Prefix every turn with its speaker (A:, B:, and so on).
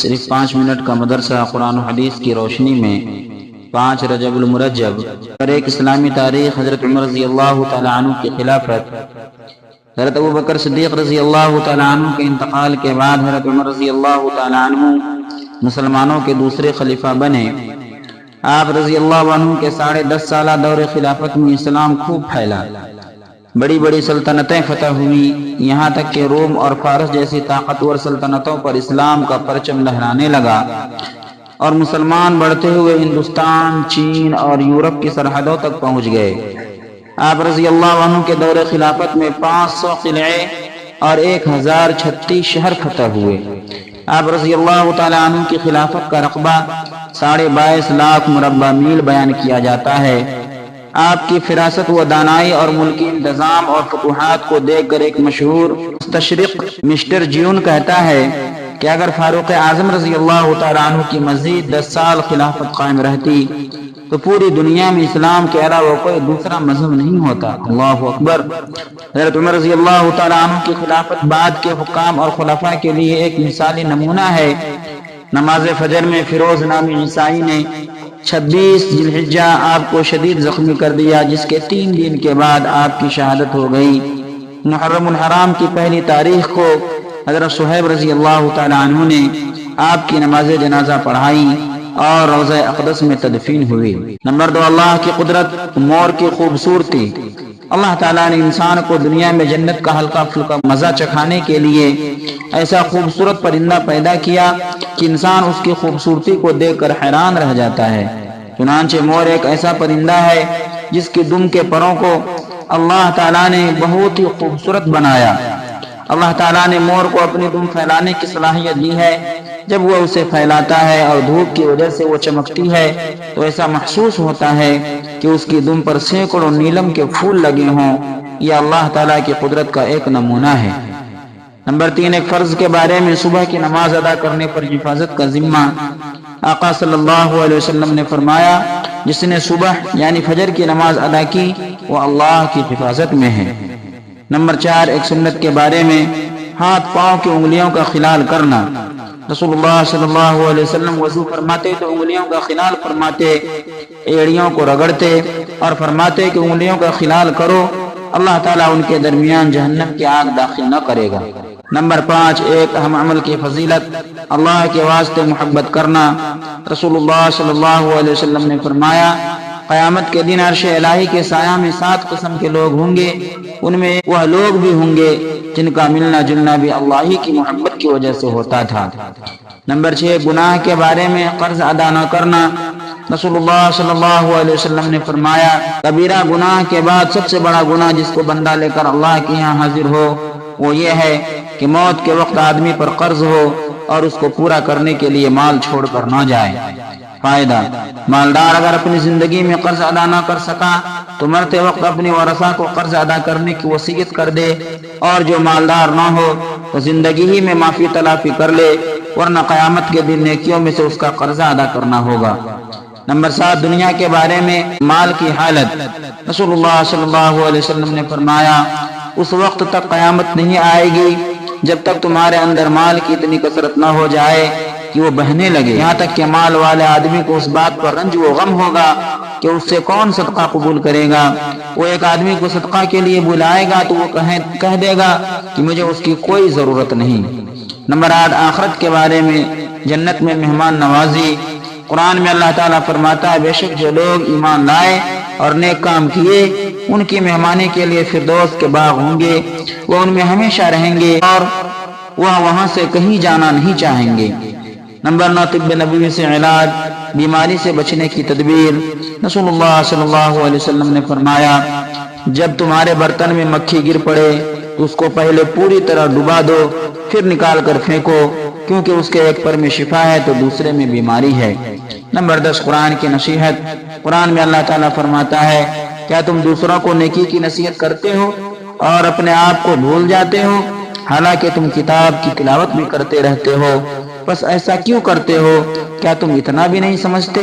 A: صرف 5 منٹ کا مدرسہ قرآن و حدیث کی روشنی میں 5 رجب المرجب پر ایک اسلامی تاریخ حضرت عمر رضی اللہ تعالیٰ عنہ کی خلافت، حضرت ابو بکر صدیق رضی اللہ تعالیٰ عنہ کے انتقال کے بعد حضرت عمر رضی اللہ تعالیٰ عنہ مسلمانوں کے دوسرے خلیفہ بنے۔ آپ رضی اللہ عنہ کے 10.5 سالہ دور خلافت میں اسلام خوب پھیلا، بڑی بڑی سلطنتیں فتح ہوئی، یہاں تک کہ روم اور فارس جیسی طاقتور سلطنتوں پر اسلام کا پرچم لہرانے لگا اور مسلمان بڑھتے ہوئے ہندوستان، چین اور یورپ کی سرحدوں تک پہنچ گئے۔ آپ رضی اللہ عنہ کے دور خلافت میں 500 قلعے اور 1036 شہر فتح ہوئے۔ آپ رضی اللہ تعالیٰ عنہ کی خلافت کا رقبہ 22.5 لاکھ مربع میل بیان کیا جاتا ہے۔ آپ کی فراست و دانائی اور ملکی انتظام اور فتوحات کو دیکھ کر ایک مشہور مستشرق مسٹر جیون کہتا ہے کہ اگر فاروق اعظم رضی اللہ تعالیٰ عنہ کی مزید 10 سال خلافت قائم رہتی تو پوری دنیا میں اسلام کے علاوہ کوئی دوسرا مذہب نہیں ہوتا۔ اللہ اکبر۔ حضرت عمر رضی اللہ تعالیٰ عنہ کی خلافت بعد کے حکام اور خلفاء کے لیے ایک مثالی نمونہ ہے۔ نماز فجر میں فیروز نامی عیسائی نے 26 ذی الحجہ آپ کو شدید زخمی کر دیا، جس کے 3 دن کے بعد آپ کی شہادت ہو گئی۔ محرم الحرام کی پہلی تاریخ کو حضرت صہیب رضی اللہ تعالیٰ عنہ نے آپ کی نماز جنازہ پڑھائی اور روضہ اقدس میں تدفین ہوئی۔ نمبر 2، اللہ کی قدرت، مور کی خوبصورتی۔ اللہ تعالیٰ نے انسان کو دنیا میں جنت کا ہلکا پھلکا مزہ چکھانے کے لیے ایسا خوبصورت پرندہ پیدا کیا کہ انسان اس کی خوبصورتی کو دیکھ کر حیران رہ جاتا ہے۔ چنانچہ مور ایک ایسا پرندہ ہے جس کی دم کے پروں کو اللہ تعالیٰ نے بہت ہی خوبصورت بنایا۔ اللہ تعالیٰ نے مور کو اپنی دم پھیلانے کی صلاحیت دی ہے۔ جب وہ اسے پھیلاتا ہے اور دھوپ کی وجہ سے وہ چمکتی ہے تو ایسا محسوس ہوتا ہے کہ اس کی دم پر سینکڑوں نیلم کے پھول لگے ہوں۔ یہ اللہ تعالیٰ کی قدرت کا ایک نمونہ ہے۔ نمبر 3، ایک فرض کے بارے میں، صبح کی نماز ادا کرنے پر حفاظت کا ذمہ۔ آقا صلی اللہ علیہ وسلم نے فرمایا، جس نے صبح یعنی فجر کی نماز ادا کی وہ اللہ کی حفاظت میں ہے۔ نمبر 4، ایک سنت کے بارے میں، ہاتھ پاؤں کی انگلیوں کا خلال کرنا۔ رسول اللہ صلی اللہ علیہ وسلم وضو فرماتے تو انگلیوں کا خلال فرماتے، ایڑیوں کو رگڑتے اور فرماتے کہ انگلیوں کا خلال کرو، اللہ تعالیٰ ان کے درمیان جہنم کی آگ داخل نہ کرے گا۔ نمبر 5، ایک اہم عمل کی فضیلت، اللہ کے واسطے محبت کرنا۔ رسول اللہ صلی اللہ علیہ وسلم نے فرمایا، قیامت کے دن عرش الہی کے سایہ میں 7 قسم کے لوگ ہوں گے، ان میں وہ لوگ بھی ہوں گے جن کا ملنا جلنا بھی اللہ ہی کی محبت کی وجہ سے ہوتا تھا۔ نمبر 6، گناہ کے بارے میں، قرض ادا نہ کرنا۔ رسول اللہ صلی اللہ علیہ وسلم نے فرمایا، کبیرہ گناہ کے بعد سب سے بڑا گناہ جس کو بندہ لے کر اللہ کے یہاں حاضر ہو وہ یہ ہے کہ موت کے وقت آدمی پر قرض ہو اور اس کو پورا کرنے کے لیے مال چھوڑ کر نہ جائے۔ فائدہ، مالدار اگر اپنی زندگی میں قرض ادا نہ کر سکا تو مرتے وقت اپنی ورثہ کو قرض ادا کرنے کی وصیت کر دے، اور جو مالدار نہ ہو تو زندگی ہی میں معافی تلافی کر لے، ورنہ قیامت کے دن نیکیوں میں سے اس کا قرضہ ادا کرنا ہوگا۔ نمبر 7، دنیا کے بارے میں، مال کی حالت۔ رسول اللہ صلی اللہ علیہ وسلم نے فرمایا، اس وقت تک قیامت نہیں آئے گی جب تک تمہارے اندر مال کی اتنی کثرت نہ ہو جائے کہ وہ بہنے لگے، یہاں تک کہ مال والے آدمی کو اس بات پر رنج و غم ہوگا کہ اس سے کون صدقہ قبول کرے گا۔ وہ ایک آدمی کو صدقہ کے لیے بلائے گا تو وہ کہہ دے گا کہ مجھے اس کی کوئی ضرورت نہیں۔ نمبر 8، آخرت کے بارے میں، جنت میں مہمان نوازی۔ قرآن میں اللہ تعالیٰ فرماتا ہے، بے شک جو لوگ ایمان لائے اور نیک کام کیے ان کی مہمانی کے لیے فردوس کے باغ ہوں گے، وہ ان میں ہمیشہ رہیں گے اور وہ وہاں سے کہیں جانا نہیں چاہیں گے۔ نمبر 9، طب نبوی سے علاج، بیماری سے بچنے کی تدبیر۔ رسول اللہ صلی اللہ علیہ وسلم نے فرمایا، جب تمہارے برتن میں مکھی گر پڑے تو اس کو پہلے پوری طرح ڈبا دو، پھر نکال کر پھینکو، کیونکہ اس کے ایک پر میں شفا ہے تو دوسرے میں بیماری ہے۔ نمبر 10، قرآن کی نصیحت۔ قرآن میں اللہ تعالیٰ فرماتا ہے، کیا تم دوسروں کو نیکی کی نصیحت کرتے ہو اور اپنے آپ کو بھول جاتے ہو، حالانکہ تم کتاب کی تلاوت بھی کرتے رہتے ہو؟ بس ایسا کیوں کرتے ہو؟ کیا تم اتنا بھی نہیں سمجھتے؟